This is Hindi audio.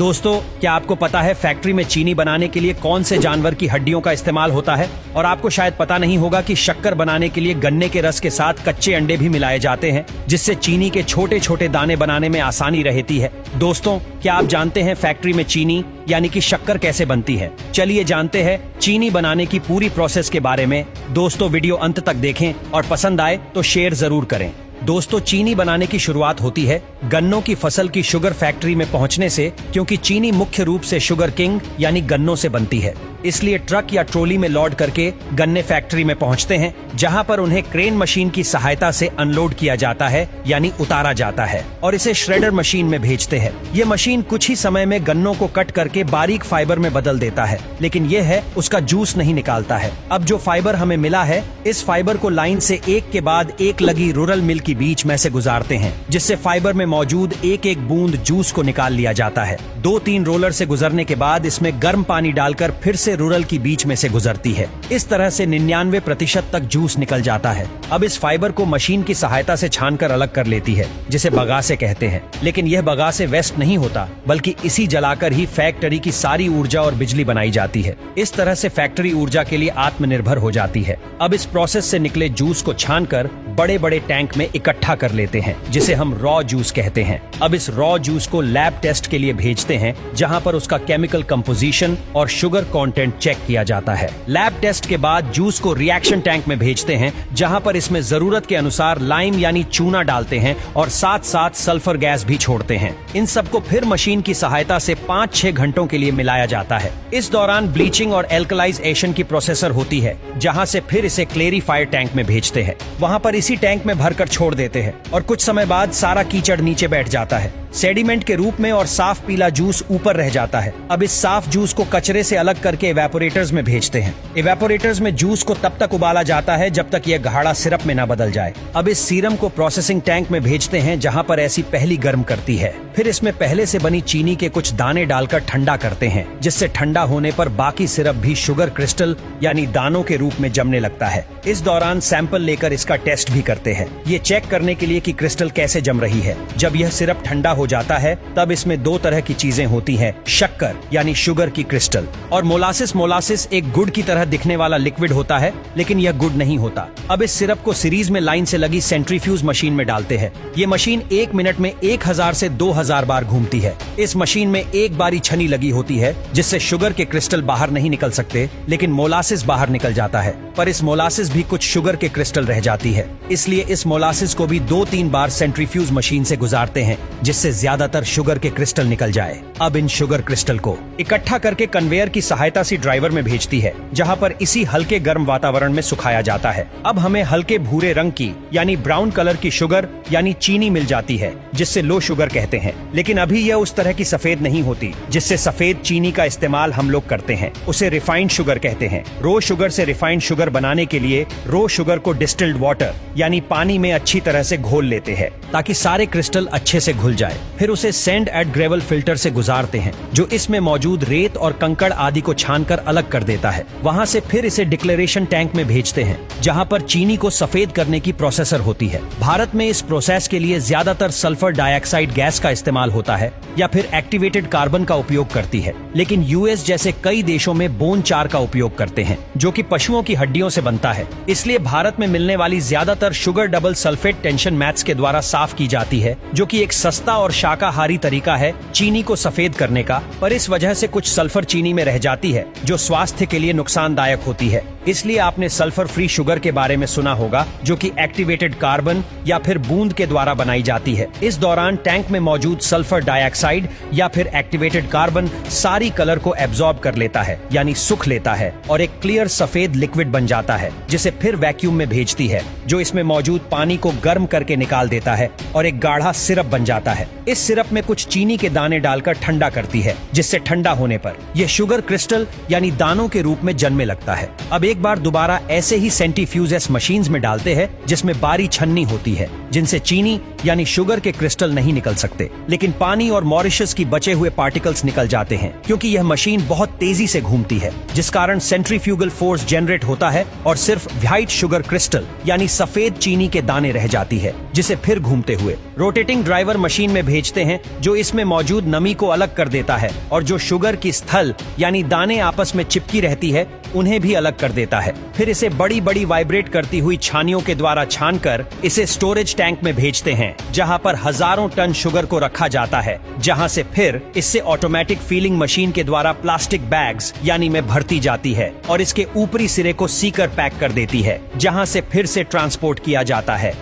दोस्तों, क्या आपको पता है फैक्ट्री में चीनी बनाने के लिए कौन से जानवर की हड्डियों का इस्तेमाल होता है? और आपको शायद पता नहीं होगा कि शक्कर बनाने के लिए गन्ने के रस के साथ कच्चे अंडे भी मिलाए जाते हैं, जिससे चीनी के छोटे छोटे दाने बनाने में आसानी रहती है। दोस्तों, क्या आप जानते हैं फैक्ट्री में चीनी यानी कि शक्कर कैसे बनती है? चलिए जानते हैं चीनी बनाने की पूरी प्रोसेस के बारे में। दोस्तों, वीडियो अंत तक देखें और पसंद आए तो शेयर जरूर करें। दोस्तों, चीनी बनाने की शुरुआत होती है गन्नों की फसल की शुगर फैक्ट्री में पहुंचने से, क्योंकि चीनी मुख्य रूप से शुगर किंग यानी गन्नों से बनती है। इसलिए ट्रक या ट्रॉली में लोड करके गन्ने फैक्ट्री में पहुंचते हैं, जहां पर उन्हें क्रेन मशीन की सहायता से अनलोड किया जाता है यानी उतारा जाता है और इसे श्रेडर मशीन में भेजते हैं। ये मशीन कुछ ही समय में गन्नों को कट करके बारीक फाइबर में बदल देता है, लेकिन यह है उसका जूस नहीं निकालता है। अब जो फाइबर हमें मिला है, इस फाइबर को लाइन से एक के बाद एक लगी रूरल मिल के बीच में से गुजारते हैं, जिससे फाइबर में मौजूद एक एक बूंद जूस को निकाल लिया जाता है। 2-3 रोलर से गुजरने के बाद इसमें गर्म पानी डालकर फिर से रूरल की बीच में से गुजरती है। इस तरह से 99% तक जूस निकल जाता है। अब इस फाइबर को मशीन की सहायता से छानकर अलग कर लेती है, जिसे बगासे कहते हैं। लेकिन यह बगासे वेस्ट नहीं होता, बल्कि इसी जलाकर ही फैक्ट्री की सारी ऊर्जा और बिजली बनाई जाती है। इस तरह से फैक्ट्री ऊर्जा के लिए आत्मनिर्भर हो जाती है। अब इस प्रोसेस से निकले जूस को छानकर बड़े बड़े टैंक में इकट्ठा कर लेते हैं, जिसे हम रॉ जूस कहते हैं। अब इस रॉ जूस को लैब टेस्ट के लिए भेजते हैं, जहां पर उसका केमिकल कंपोजिशन और शुगर कंटेंट चेक किया जाता है। लैब टेस्ट के बाद जूस को रिएक्शन टैंक में भेजते हैं, जहां पर इसमें जरूरत के अनुसार लाइम यानी चूना डालते हैं और साथ साथ सल्फर गैस भी छोड़ते हैं। इन सबको फिर मशीन की सहायता से 5-6 घंटों के लिए मिलाया जाता है। इस दौरान ब्लीचिंग और एल्कलाइजेशन की प्रोसेसर होती है, जहां से फिर इसे क्लेरिफायर टैंक में भेजते हैं। वहां पर इसी टैंक में भरकर छोड़ देते हैं और कुछ समय बाद सारा कीचड़ नीचे बैठ जाता है सेडिमेंट के रूप में और साफ पीला जूस ऊपर रह जाता है। अब इस साफ जूस को कचरे से अलग करके इवेपोरेटर्स में भेजते हैं। इवेपोरेटर्स में जूस को तब तक उबाला जाता है जब तक यह गाढ़ा सिरप में न बदल जाए। अब इस सीरम को प्रोसेसिंग टैंक में भेजते हैं, जहां पर ऐसी पहली गर्म करती है। फिर इसमें पहले से बनी चीनी के कुछ दाने डालकर ठंडा करते हैं, जिससे ठंडा होने पर बाकी सिरप भी शुगर क्रिस्टल यानी दानों के रूप में जमने लगता है। इस दौरान सैंपल लेकर इसका टेस्ट भी करते हैं, ये चेक करने के लिए कि क्रिस्टल कैसे जम रही है। जब यह सिरप ठंडा हो जाता है, तब इसमें 2 तरह की चीजें होती हैं, शक्कर यानी शुगर की क्रिस्टल और मोलासिस। मोलासिस एक गुड़ की तरह दिखने वाला लिक्विड होता है, लेकिन यह गुड़ नहीं होता। अब इस सिरप को सीरीज में लाइन से लगी सेंट्रीफ्यूज मशीन में डालते हैं। ये मशीन 1 मिनट में 1000 से 2000 बार घूमती है। इस मशीन में एक बारी छनी लगी होती है, जिससे शुगर के क्रिस्टल बाहर नहीं निकल सकते, लेकिन मोलासिस बाहर निकल जाता है। पर इस मोलासिस भी कुछ शुगर के क्रिस्टल रह जाती है, इसलिए इस मोलासिस को भी 2-3 बार सेंट्रीफ्यूज मशीन से गुजारते हैं, जिससे ज्यादातर शुगर के क्रिस्टल निकल जाए। अब इन शुगर क्रिस्टल को इकट्ठा करके कन्वेयर की सहायता से ड्राइवर में भेजती है, जहां पर इसी हल्के गर्म वातावरण में सुखाया जाता है। अब हमें हल्के भूरे रंग की यानी ब्राउन कलर की शुगर यानी चीनी मिल जाती है, जिससे लो शुगर कहते हैं। लेकिन अभी यह उस तरह की सफेद नहीं होती, जिससे सफेद चीनी का इस्तेमाल हम लोग करते हैं। उसे रिफाइंड शुगर कहते हैं। रो शुगर से रिफाइंड शुगर बनाने के लिए रो शुगर को डिस्टिल्ड वाटर यानी पानी में अच्छी तरह से घोल लेते हैं, ताकि सारे क्रिस्टल अच्छे से घुल जाए। फिर उसे सैंड एंड ग्रेवल फिल्टर से गुजारते हैं, जो इसमें मौजूद रेत और कंकड़ आदि को छानकर अलग कर देता है। वहां से फिर इसे डिक्लेरेशन टैंक में भेजते हैं, जहां पर चीनी को सफेद करने की प्रोसेसर होती है। भारत में इस प्रोसेस के लिए ज्यादातर सल्फर डाइऑक्साइड गैस का इस्तेमाल होता है या फिर एक्टिवेटेड कार्बन का उपयोग करती है, लेकिन यूएस जैसे कई देशों में बोन चार का उपयोग करते हैं, जो कि पशुओं की हड्डियों से बनता है। इसलिए भारत में मिलने वाली ज्यादातर sugar double sulphate tension maths के द्वारा साफ की जाती है, जो कि एक सस्ता और शाकाहारी तरीका है चीनी को सफेद करने का। पर इस वजह से कुछ सल्फर चीनी में रह जाती है, जो स्वास्थ्य के लिए नुकसानदायक होती है। इसलिए आपने सल्फर फ्री शुगर के बारे में सुना होगा, जो कि एक्टिवेटेड कार्बन या फिर बूंद के द्वारा बनाई जाती है। इस दौरान टैंक में मौजूद सल्फर डाइऑक्साइड या फिर एक्टिवेटेड कार्बन सारी कलर को एब्जॉर्ब कर लेता है यानी सुख लेता है और एक क्लियर सफेद लिक्विड बन जाता है, जिसे फिर वैक्यूम में भेजती है, जो इसमें मौजूद पानी को गर्म करके निकाल देता है और एक गाढ़ा सिरप बन जाता है। इस सिरप में कुछ चीनी के दाने डालकर ठंडा करती है, जिससे ठंडा होने पर यह शुगर क्रिस्टल यानी दानों के रूप में जन्मने लगता है। अब एक एक बार दोबारा ऐसे ही सेंट्रीफ्यूजेस मशीन्स में डालते हैं जिसमें बारी छन्नी होती है, जिनसे चीनी यानी शुगर के क्रिस्टल नहीं निकल सकते, लेकिन पानी और मॉरिशस की बचे हुए पार्टिकल्स निकल जाते हैं, क्योंकि यह मशीन बहुत तेजी से घूमती है, जिस कारण सेंट्रीफ्यूगल फोर्स जनरेट होता है और सिर्फ व्हाइट शुगर क्रिस्टल यानी सफेद चीनी के दाने रह जाती है, जिसे फिर घूमते हुए रोटेटिंग ड्राइवर मशीन में भेजते हैं, जो इसमें मौजूद नमी को अलग कर देता है और जो शुगर की स्थल यानी दाने आपस में चिपकी रहती है उन्हें भी अलग कर देता है। फिर इसे बड़ी बड़ी वाइब्रेट करती हुई छानियों के द्वारा छानकर इसे स्टोरेज टैंक में भेजते हैं, जहां पर हजारों टन शुगर को रखा जाता है, जहां से फिर इससे ऑटोमेटिक फीलिंग मशीन के द्वारा प्लास्टिक बैग्स यानी में भरती जाती है और इसके ऊपरी सिरे को सीकर पैक कर देती है, जहां से फिर से ट्रांसपोर्ट किया जाता है।